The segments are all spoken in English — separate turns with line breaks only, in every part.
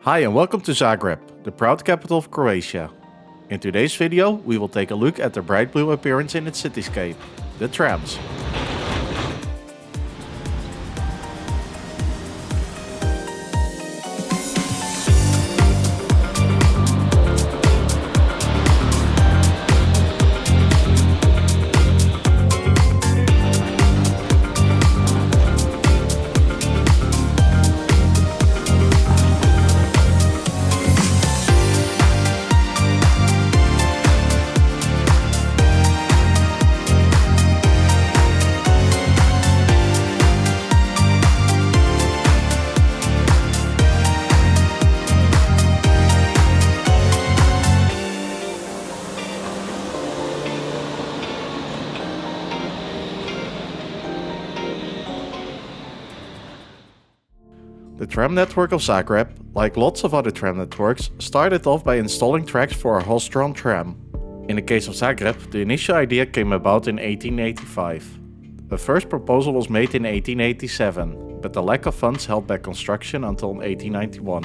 Hi and welcome to Zagreb, the proud capital of Croatia. In today's video we will take a look at the bright blue appearance in its cityscape, the trams. The tram network of Zagreb, like lots of other tram networks, started off by installing tracks for a horse-drawn tram. In the case of Zagreb, the initial idea came about in 1885. The first proposal was made in 1887, but the lack of funds held back construction until 1891.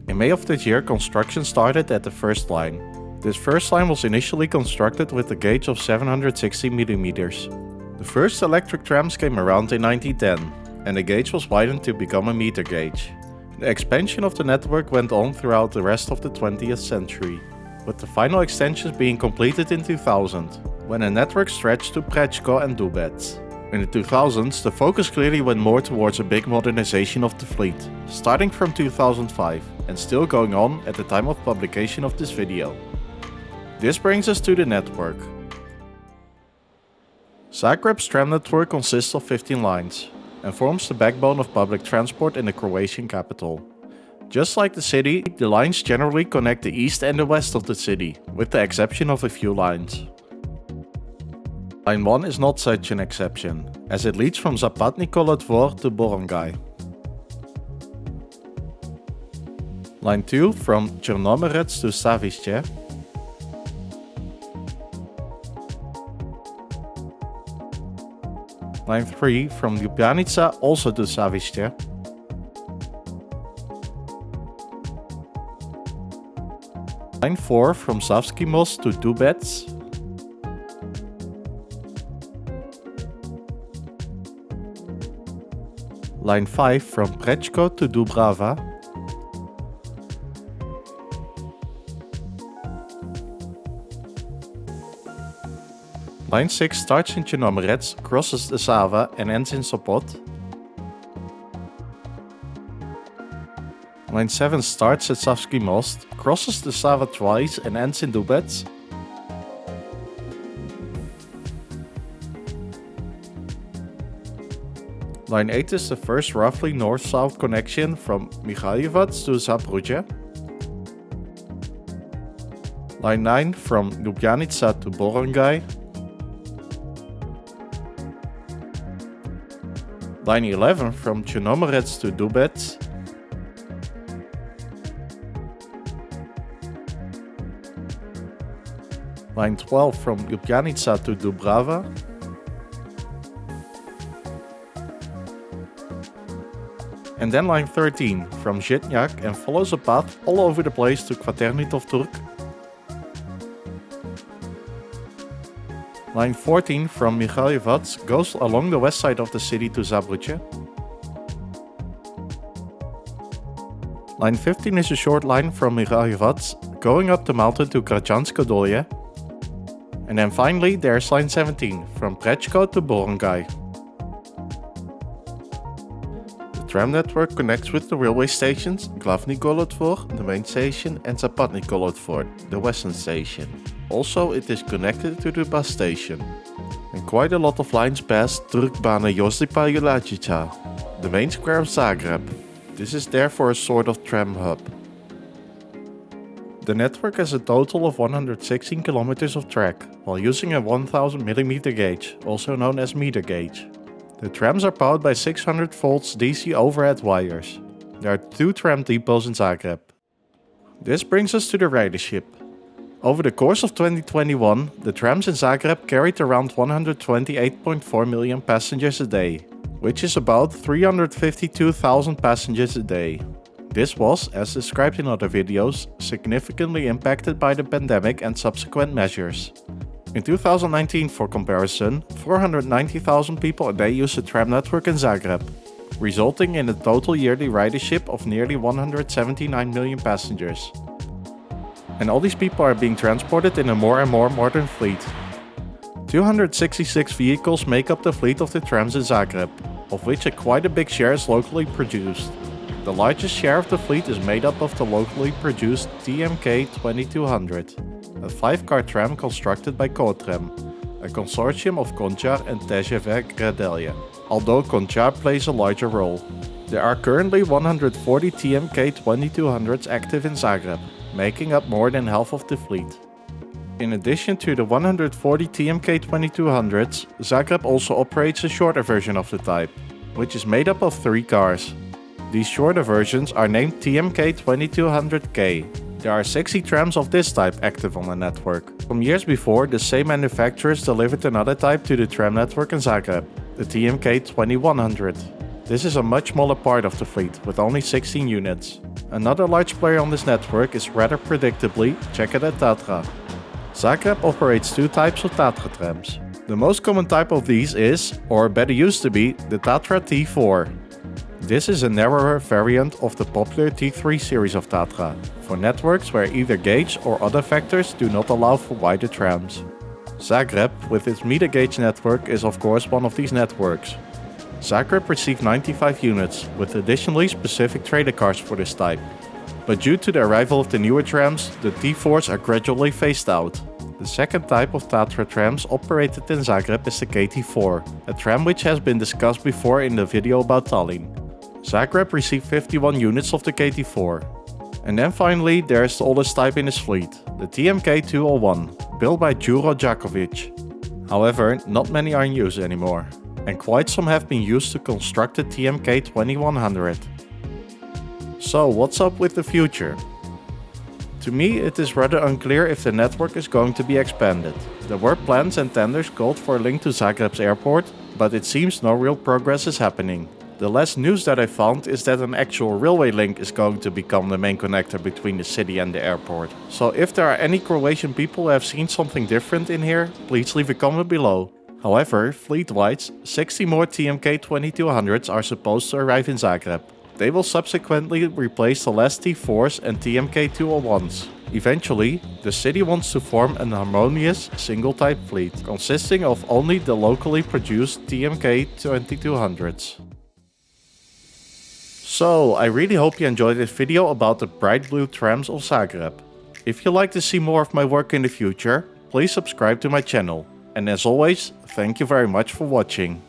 In May of this year, construction started at the first line. This first line was initially constructed with a gauge of 760 mm. The first electric trams came around in 1910. And the gauge was widened to become a meter gauge. The expansion of the network went on throughout the rest of the 20th century, with the final extensions being completed in 2000, when the network stretched to Prečko and Dubec. In the 2000s, the focus clearly went more towards a big modernization of the fleet, starting from 2005 and still going on at the time of publication of this video. This brings us to the network. Zagreb's tram network consists of 15 lines and forms the backbone of public transport in the Croatian capital. Just like the city, the lines generally connect the east and the west of the city, with the exception of a few lines. Line 1 is not such an exception, as it leads from Zapadnikolo Dvor to Borongaj. Line 2 from Chernomorets to Savišće. Line 3 from Ljubljanica also to Savišće. Line 4 from Savski Most to Dubec. Line 5 from Prečko to Dubrava. Line 6 starts in Chernomorets, crosses the Sava and ends in Sopot. Line 7 starts at Savski Most, crosses the Sava twice and ends in Dubec. Line 8 is the first roughly north-south connection from Mihaljevac to Zabrugge. Line 9 from Ljubljanica to Borongaj. Line 11 from Chernomorets to Dubec. Line 12 from Ljubljanica to Dubrava. And then line 13 from Žitnjak and follows a path all over the place to Kvaternitov Turk. Line 14 from Mihaljevac goes along the west side of the city to Zabrugge. Line 15 is a short line from Mihaljevac going up the mountain to Gračansko Dolje. And then finally there's line 17 from Prečko to Borongaj. The tram network connects with the railway stations Glavni Kolodvor, the main station, and Zapadni Kolodvor, the western station. Also, it is connected to the bus station. And quite a lot of lines pass Trgbana Josipa Jelačića, the main square of Zagreb. This is therefore a sort of tram hub. The network has a total of 116 kilometers of track, while using a 1000 mm gauge, also known as meter gauge. The trams are powered by 600 volts DC overhead wires. There are 2 tram depots in Zagreb. This brings us to the ridership. Over the course of 2021, the trams in Zagreb carried around 128.4 million passengers a day, which is about 352,000 passengers a day. This was, as described in other videos, significantly impacted by the pandemic and subsequent measures. In 2019, for comparison, 490,000 people a day used the tram network in Zagreb, resulting in a total yearly ridership of nearly 179 million passengers. And all these people are being transported in a more and more modern fleet. 266 vehicles make up the fleet of the trams in Zagreb, of which quite a big share is locally produced. The largest share of the fleet is made up of the locally produced TMK 2200, a 5-car tram constructed by Tram, a consortium of koncar and TGV, although koncar plays a larger role. There are currently 140 TMK 2200s active in Zagreb, making up more than half of the fleet. In addition to the 140 TMK 2200s, Zagreb also operates a shorter version of the type, which is made up of 3 cars. These shorter versions are named TMK 2200K. There are 60 trams of this type active on the network. From years before, the same manufacturers delivered another type to the tram network in Zagreb, the TMK 2100. This is a much smaller part of the fleet, with only 16 units. Another large player on this network is rather predictably Czech Tatra. Zagreb operates 2 types of Tatra trams. The most common type of these is, or better used to be, the Tatra T4. This is a narrower variant of the popular T3 series of Tatra, for networks where either gauge or other factors do not allow for wider trams. Zagreb, with its meter gauge network, is of course one of these networks. Zagreb received 95 units, with additionally specific trailer cars for this type. But due to the arrival of the newer trams, the T4s are gradually phased out. The second type of Tatra trams operated in Zagreb is the KT4, a tram which has been discussed before in the video about Tallinn. Zagreb received 51 units of the KT4. And then finally there is the oldest type in his fleet, the TMK 201, built by Đuro Đaković. However, not many are in use anymore, and quite some have been used to construct the TMK 2100. So what's up with the future? To me, it is rather unclear if the network is going to be expanded. There were plans and tenders called for a link to Zagreb's airport, but it seems no real progress is happening. The last news that I found is that an actual railway link is going to become the main connector between the city and the airport. So if there are any Croatian people who have seen something different in here, please leave a comment below. However, fleet-wise, 60 more TMK 2200s are supposed to arrive in Zagreb. They will subsequently replace the last T4s and TMK 201s. Eventually, the city wants to form an harmonious single-type fleet, consisting of only the locally produced TMK 2200s. So, I really hope you enjoyed this video about the bright blue trams of Zagreb. If you'd like to see more of my work in the future, please subscribe to my channel. And as always, thank you very much for watching.